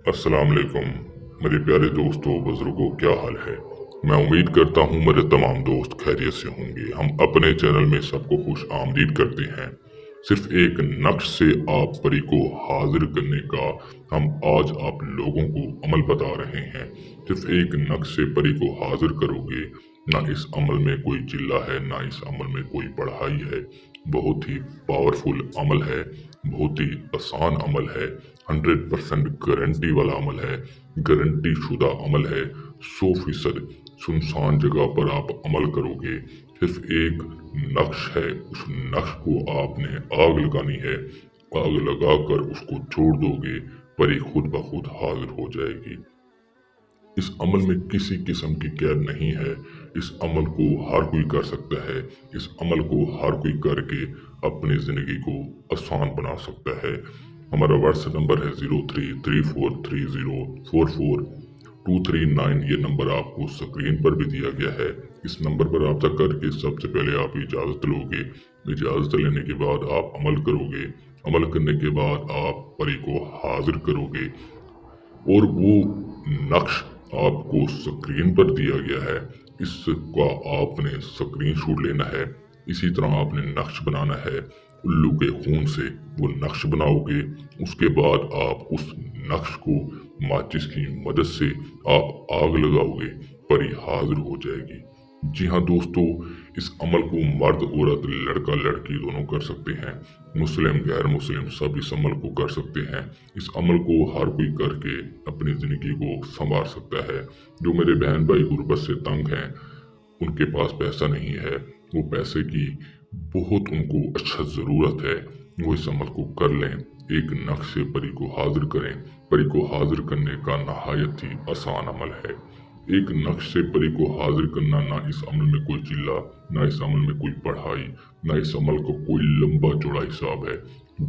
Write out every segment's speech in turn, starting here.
अस्सलाम वालेकुम मेरे प्यारे दोस्तों बुजुर्गों, क्या हाल है। मैं उम्मीद करता हूँ मेरे तमाम दोस्त खैरियत से होंगे। हम अपने चैनल में सबको खुश आमदीद करते हैं। सिर्फ एक नक्श से आप परी को हाजिर करने का हम आज आप लोगों को अमल बता रहे हैं। सिर्फ एक नक्श से परी को हाजिर करोगे, ना इस अमल में कोई चिल्ला है, ना इस अमल में कोई पढ़ाई है। बहुत ही पावरफुल अमल है, बहुत ही आसान अमल है, 100% गारंटी वाला अमल है, गारंटी शुदा अमल है। 100% सुनसान जगह पर आप अमल करोगे। सिर्फ एक नक्श है, उस नक्श को आपने आग लगानी है। आग लगाकर उसको छोड़ दोगे, परी खुद ब खुद हाजिर हो जाएगी। इस अमल में किसी किस्म की कैद नहीं है। इस अमल को हर कोई कर सकता है। इस अमल को हर कोई करके अपनी ज़िंदगी को आसान बना सकता है। हमारा व्हाट्सएप नंबर है 0334304429। ये नंबर आपको स्क्रीन पर भी दिया गया है। इस नंबर पर रब्ता करके सबसे पहले आप इजाज़त लोगे। इजाज़त लेने के बाद आप अमल करोगे। अमल करने के बाद आप परी को हाजिर करोगे और वो नक्श आपको स्क्रीन पर दिया गया है। इसका आपने स्क्रीनशॉट लेना है। इसी तरह आपने नक्श बनाना है। उल्लू के खून से वो नक्श बनाओगे। उसके बाद आप उस नक्श को माचिस की मदद से आप आग लगाओगे, परी हाजिर हो जाएगी। जी हाँ दोस्तों, इस अमल को मर्द औरत लड़का लड़की दोनों कर सकते हैं। मुस्लिम गैर मुस्लिम सब इस अमल को कर सकते हैं। इस अमल को हर कोई करके अपनी ज़िंदगी को संवार सकता है। जो मेरे बहन भाई गुर्बत से तंग हैं, उनके पास पैसा नहीं है, वो पैसे की बहुत उनको अच्छा ज़रूरत है, वो इस अमल को कर लें। एक नक्श से परी को हाजिर करें। परी को हाजिर करने का नहायत ही आसान अमल है। एक नक्श से परी को हाजिर करना, ना इस अमल में कोई चिल्ला, ना इस अमल में कोई पढ़ाई, ना इस अमल को कोई लंबा चौड़ा हिसाब है।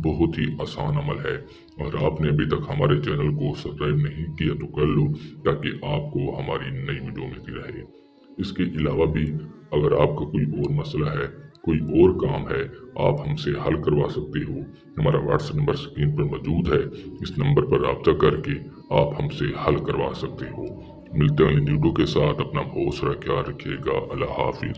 बहुत ही आसान अमल है। और आपने अभी तक हमारे चैनल को सब्सक्राइब नहीं किया तो कर लो, ताकि आपको हमारी नई वीडियो मिलती रहे। इसके अलावा भी अगर आपका कोई और मसला है, कोई और काम है, आप हमसे हल करवा सकते हो। हमारा व्हाट्सएप नंबर स्क्रीन पर मौजूद है। इस नंबर पर रब्ता करके आप हमसे हल करवा सकते हो। मिलते हैं वीडियो के साथ। अपना बहुत सारा ख्याल रखिएगा। अल्लाह हाफिज।